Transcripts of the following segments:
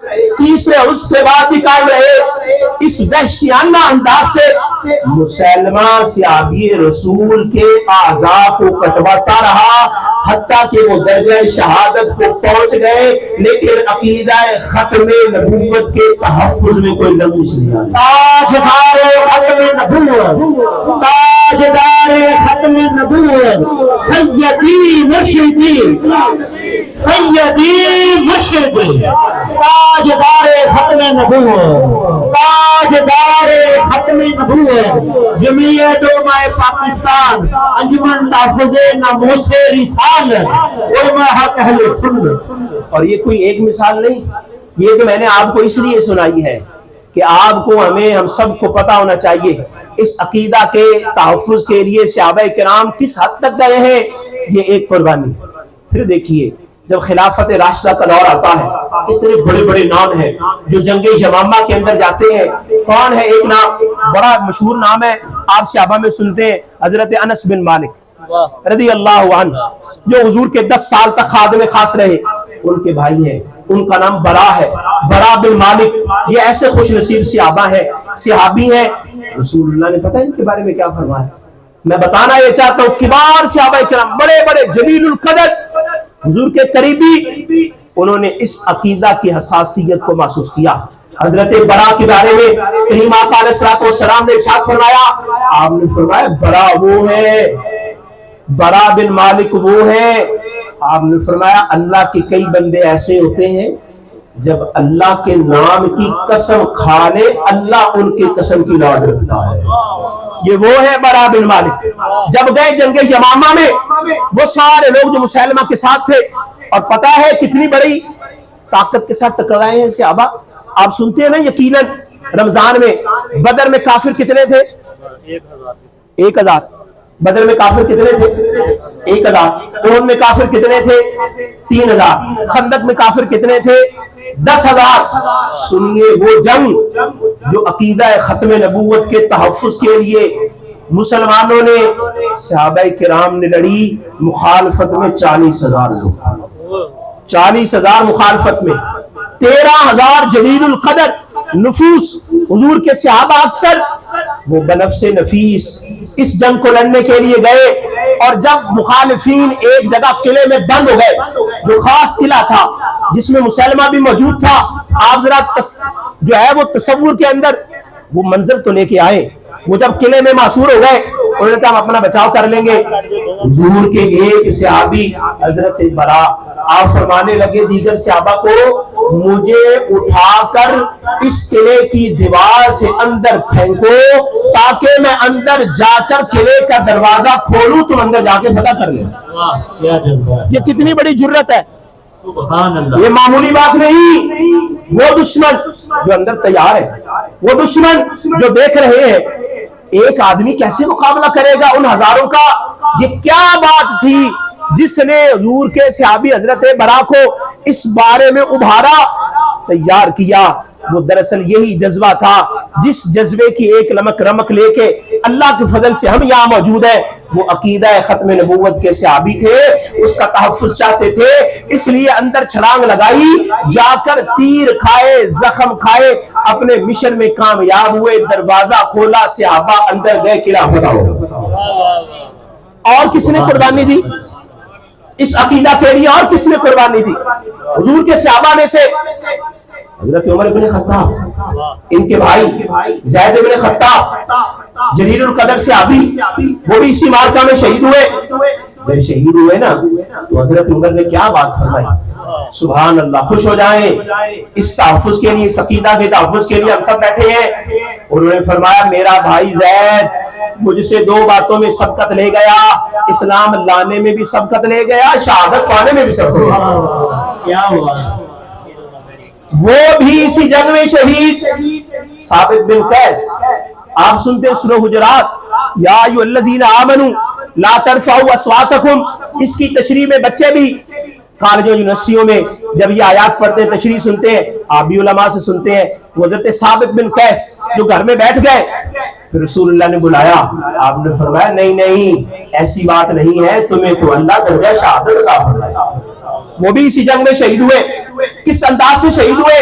تیسرے اس کے بعد بھی قائم رہے، اس وحشیانہ انداز سے مسلمہ صحابی رسول کے اعضاء کو کٹواتا رہا حتیٰ کہ وہ درجہ شہادت کو پہنچ گئے، لیکن عقیدہ ختم نبوت کے تحفظ میں کوئی لغزش نہیں آئی۔ تاجدار ختم نبوت، تاجدار ختم نبوت، سیدی مرشدی، سیدی مرشدی، تاجدار ختم نبوت، تاجدار ختم نبوت، جمعیت علماء پاکستان، انجمن تحفظ ناموس رسالت، علماء حق اہل سنت۔ اور یہ کوئی ایک مثال نہیں، یہ تو میں نے آپ کو اس لیے سنائی ہے کہ آپ کو ہم سب کو پتا ہونا چاہیے اس عقیدہ کے تحفظ کے لیے صحابہ کرام کس حد تک گئے ہیں، یہ ایک قربانی۔ پھر دیکھیے جب خلافت راشدہ کا دور آتا ہے، کتنے بڑے بڑے نام ہیں جو جنگ یمامہ کے اندر جاتے ہیں۔ کون ہے ایک نام بڑا مشہور نام ہے، آپ صحابہ میں سنتے ہیں، حضرت انس بن مالک رضی اللہ عنہ، جو حضور کے 10 سال تک خادم خاص رہے، ان کے بھائی ہیں، ان کا نام برا ہے، برا بن مالک۔ یہ ایسے خوش نصیب صحابہ ہیں، صحابی ہیں، رسول اللہ نے پتہ ہے ان کے بارے میں کیا فرمایا؟ میں بتانا یہ چاہتا ہوں، کبار صحابہ کرام، بڑے بڑے جلیل القدر، حضور کے قریبی، انہوں نے اس عقیدہ کی حساسیت کو محسوس کیا۔ حضرت برا کے بارے میں کریم آقا علیہ الصلوۃ والسلام نے ارشاد فرمایا، آپ نے فرمایا برا وہ ہے، برا بن مالک وہ ہے۔ آپ نے فرمایا اللہ کے کئی بندے ایسے ہوتے ہیں جب اللہ کے نام کی قسم کھا لے اللہ ان کی قسم کی لاڈ رکھتا ہے، یہ وہ ہے برا بن مالک۔ جب گئے جنگ یمامہ میں، وہ سارے لوگ جو مسلمہ کے ساتھ تھے، اور پتہ ہے کتنی بڑی طاقت کے ساتھ ٹکرائے ہیں صحابہ، آپ سنتے ہیں نا یقیناً رمضان میں بدر میں کافر کتنے تھے؟ 1000۔ بدر میں کافر کتنے تھے؟ 1000۔ احد میں کافر کتنے تھے؟ 3000۔ خندق میں کافر کتنے تھے؟ 10,000۔ سنیے وہ جنگ جو عقیدہ ختم نبوت کے تحفظ کے لیے مسلمانوں نے، صحابہ کرام نے لڑی، مخالفت میں 40,000 لوگ، 40,000 مخالفت میں، 13,000 جلیل القدر نفوس حضور کے صحابہ اکثر وہ بنفس نفیس اس جنگ کو لڑنے کے لیے گئے۔ اور جب مخالفین ایک جگہ قلعے میں بند ہو گئے، جو خاص قلعہ تھا جس میں مسلمہ بھی موجود تھا، آپ ذرا جو ہے وہ تصور کے اندر وہ منظر تو لے کے آئے۔ وہ جب قلعے میں محصور ہو گئے، انہوں نے کہا ہم اپنا بچاؤ کر لیں گے۔ حضور کے ایک صحابی حضرت برا، آپ فرمانے لگے دیگر صحابہ کو، مجھے اٹھا کر اس قلعے کی دیوار سے اندر پھینکو تاکہ میں اندر جا کر قلعے کا دروازہ کھولوں، تم اندر جا کے فتح کر لیں۔ یہ کتنی بڑی جرت ہے، یہ معمولی بات نہیں۔ وہ دشمن جو اندر تیار ہے، وہ دشمن جو دیکھ رہے ہیں، ایک آدمی کیسے مقابلہ کرے گا ان ہزاروں کا؟ یہ کیا بات تھی جس نے حضور کے صحابی حضرت برا کو اس بارے میں ابھارا، تیار کیا؟ وہ دراصل یہی جذبہ تھا جس جذبے کی ایک لمک رمک لے کے اللہ کے فضل سے ہم یہاں موجود ہیں۔ وہ عقیدہ ختم نبوت کے صحابی تھے، اس کا تحفظ چاہتے تھے، اس لیے اندر چھلانگ لگائی، جا کر تیر کھائے، زخم کھائے، اپنے مشن میں کامیاب ہوئے، دروازہ کھولا، صحابہ اندر گئے، قلعہ فتح ہو گیا۔ اور کس نے قربانی دی اس عقیدہ کے لیے؟ اور کس نے قربانی دی؟ حضور کے صحابہ میں سے حضرت عمر بن خطاب، ان کے بھائی زید بن خطاب جلیل القدر صحابی، وہ بھی اسی معرکہ میں شہید ہوئے۔ جب شہید ہوئے نا تو حضرت عمر نے کیا بات فرمائی، سبحان اللہ، خوش ہو جائیں اس تحفظ کے لیے، اس عقیدہ کے تحفظ کے لیے ہم سب بیٹھے ہیں۔ انہوں نے فرمایا میرا بھائی زید مجھ سے 2 باتوں میں سبقت لے گیا، اسلام لانے میں بھی سبقت لے گیا، شہادت پانے میں بھی سبقت لے گیا۔ کیا ہوا؟ وہ بھی اسی جنگ میں شہید، ثابت بن قیس۔ آپ سنتے ہیں سورہ حجرات، یا ایھا الذین آمنوا لا ترفعوا اصواتکم، اس کی تشریح میں بچے بھی کالجوں یونیورسٹیوں میں جب یہ آیات پڑھتے ہیں، تشریح سنتے ہیں، آپ بھی علماء سے سنتے ہیں۔ وہ حضرت ثابت بن قیس جو گھر میں بیٹھ گئے، پھر رسول اللہ نے بلایا، آپ نے فرمایا نہیں نہیں ایسی بات نہیں ہے، تمہیں تو اللہ درجہ شہادت عطا فرمایا۔ وہ بھی اسی جنگ میں شہید ہوئے۔ کس انداز سے شہید ہوئے؟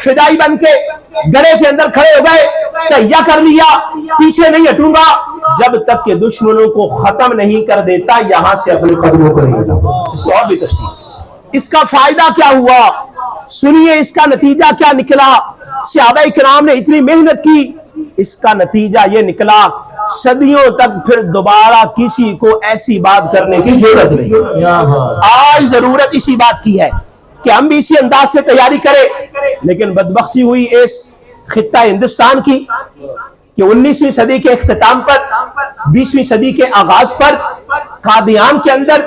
فدائی بن کے گڑھے کے اندر کھڑے ہو گئے، تہیا کر لیا، پیچھے نہیں ہٹوں گا جب تک کہ دشمنوں کو ختم نہیں کر دیتا، یہاں سے اپنے قدموں کو نہیں ہٹا۔ اس کو اور بھی تفصیل، اس کا فائدہ کیا ہوا سنیے، اس کا نتیجہ کیا نکلا۔ صحابہ کرام نے اتنی محنت کی، اس کا نتیجہ یہ نکلا صدیوں تک پھر دوبارہ کسی کو ایسی بات کرنے کی ضرورت نہیں۔ آج ضرورت اسی بات کی ہے کہ ہم بھی اسی انداز سے تیاری کریں، لیکن بدبختی ہوئی اس خطہ ہندوستان کی کہ 19ویں صدی کے اختتام پر، 20ویں صدی کے آغاز پر قادیان کے اندر،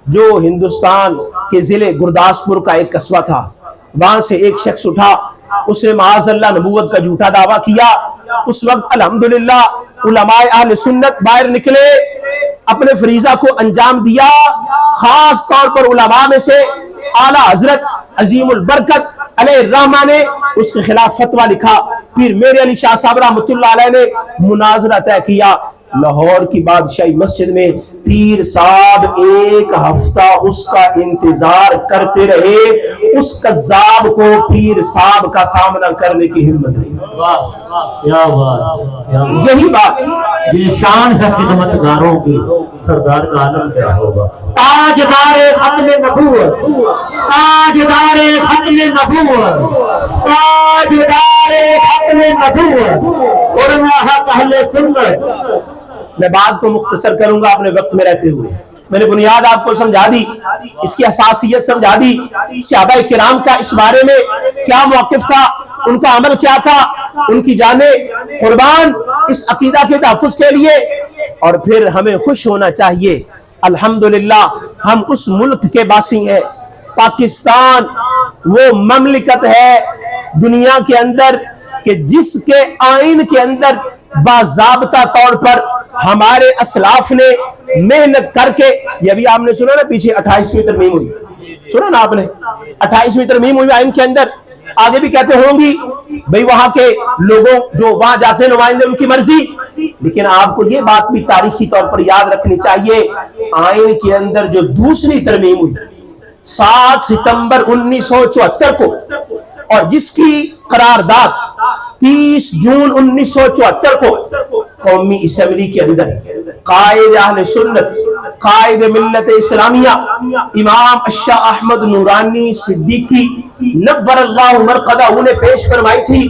جو ہندوستان کے ضلع گرداسپور کا ایک قصبہ تھا، وہاں سے ایک شخص اٹھا، اس نے معاذ اللہ نبوت کا جھوٹا دعویٰ کیا۔ اس وقت الحمدللہ علماء اہل سنت باہر نکلے، اپنے فریضہ کو انجام دیا۔ خاص طور پر علماء میں سے اعلیٰ حضرت عظیم البرکت علیہ الرحمہ نے اس کے خلاف فتویٰ لکھا۔ پھر میرے علی شاہ صاحب رحمۃ اللہ علیہ نے مناظرہ طے کیا۔ لاہور کی بادشاہی مسجد میں پیر صاحب ایک ہفتہ اس کا انتظار کرتے رہے، اس کذاب کو پیر صاحب کا سامنا کرنے کی ہمت نہیں۔ یہی بات یہ شان ہے خدمتگاروں کی، سردار کا عالم کیا ہوگا؟ تاجدار ختم نبوت، تاجدار ختم نبوت، تاجدار ختم نبوت، علماء حق اہل سنت۔ میں بات کو مختصر کروں گا اپنے وقت میں رہتے ہوئے۔ میں نے بنیاد آپ کو سمجھا دی، اس کی حساسیت سمجھا دی، صحابہ کرام کا اس بارے میں کیا موقف تھا، ان کا عمل کیا تھا، ان کی جانیں قربان اس عقیدہ کے تحفظ کے لیے۔ اور پھر ہمیں خوش ہونا چاہیے، الحمدللہ ہم اس ملک کے باسی ہیں۔ پاکستان وہ مملکت ہے دنیا کے اندر کہ جس کے آئین کے اندر باضابطہ طور پر ہمارے اسلاف نے محنت کر کے، یہ ابھی آپ نے سنا نا پیچھے 28ویں ترمیم ہوئی، سنا نا آپ نے 28ویں ترمیم ہوئی آئین کے اندر، آگے بھی کہتے ہوں گی بھئی وہاں کے لوگوں جو وہاں جاتے ہیں نمائندے ان کی مرضی، لیکن آپ کو یہ بات بھی تاریخی طور پر یاد رکھنی چاہیے، آئین کے اندر جو دوسری ترمیم ہوئی 7 ستمبر 1974 کو، اور جس کی قرارداد 30 جون 1974 کو قومی اسمبلی کے اندر قائد اہل سنت، قائد ملت اسلامیہ امام الشاہ احمد نورانی صدیقی نور اللہ مرقدہ نے پیش فرمائی تھی،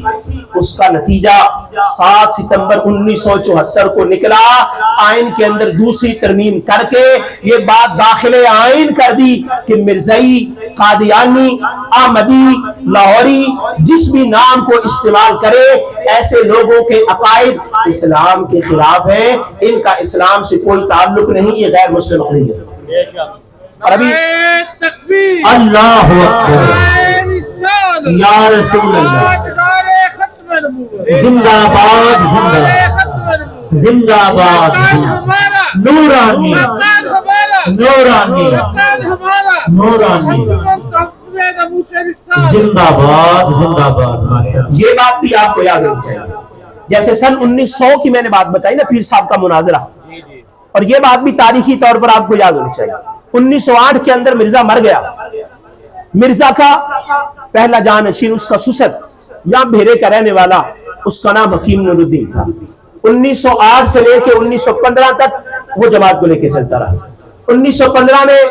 اس کا نتیجہ 7 ستمبر 1974 کو نکلا۔ آئین کے اندر دوسری ترمیم کر کے یہ بات داخل آئین کر دی کہ مرزائی، قادیانی، احمدی، لاہوری جس بھی نام کو استعمال کرے، ایسے لوگوں کے عقائد اسلام کے خلاف ہیں، ان کا اسلام سے کوئی تعلق نہیں، یہ غیر مسلم عقیدہ ہے۔ اور ابھی اللہ اکبر، یا رسول اللہ، زندہ باد، زندہ باد، نورانی نورانی نورانی، زندہ باد، زندہ باد۔ یہ بات بھی آپ کو یاد رکھنی چاہیے، جیسے سن 1900 کی میں نے بات بتائی نا، پیر صاحب کا مناظرہ، اور یہ بات بھی تاریخی طور پر آپ کو یاد ہونی چاہیے۔ 1908 کے اندر مرزا مر گیا، مرزا کا پہلا جانشین، اس کا سسر یہاں بھیرے کا رہنے والا، اس کا نام حکیم نور الدین تھا۔ 1908 سے لے کے 1915 تک وہ جماعت کو لے کے چلتا رہا۔ 1915 میں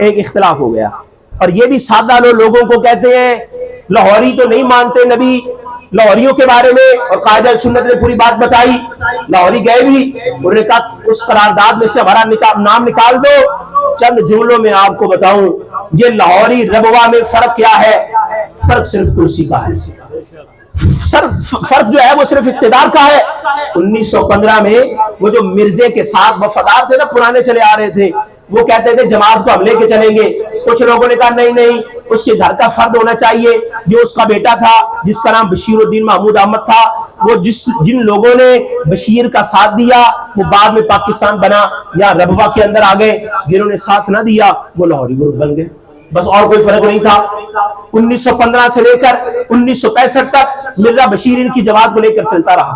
ایک اختلاف ہو گیا، اور یہ بھی سادہ لوگوں کو کہتے ہیں لاہوری تو نہیں مانتے نبی، لاہوریوں کے بارے میں، اور قائد سنت نے پوری بات بتائی، لاہوری گئے بھی، انہوں نے کہا اس قرارداد میں سے ہمارا نام نکال دو۔ چند جملوں میں آپ کو بتاؤں یہ لاہوری ربوہ میں فرق کیا ہے؟ فرق صرف کرسی کا ہے، فرق جو ہے وہ صرف اقتدار کا ہے۔ 1915 میں وہ جو مرزے کے ساتھ وفادار تھے نا، پرانے چلے آ رہے تھے، وہ کہتے تھے جماعت کو ہم لے کے چلیں گے۔ کچھ لوگوں نے کہا نہیں نہیں، اس کے گھر کا فرد ہونا چاہیے، جو اس کا بیٹا تھا جس کا نام بشیر الدین محمود احمد تھا، وہ جن لوگوں نے بشیر کا ساتھ دیا وہ بعد میں پاکستان بنا یا ربوہ کے اندر آ گئے، جنہوں نے ساتھ نہ دیا وہ لاہوری گروپ بن گئے، بس اور کوئی فرق نہیں تھا۔ 1915 سے لے کر 1965 تک مرزا بشیر ان کی جماعت کو لے کر چلتا رہا۔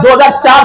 2004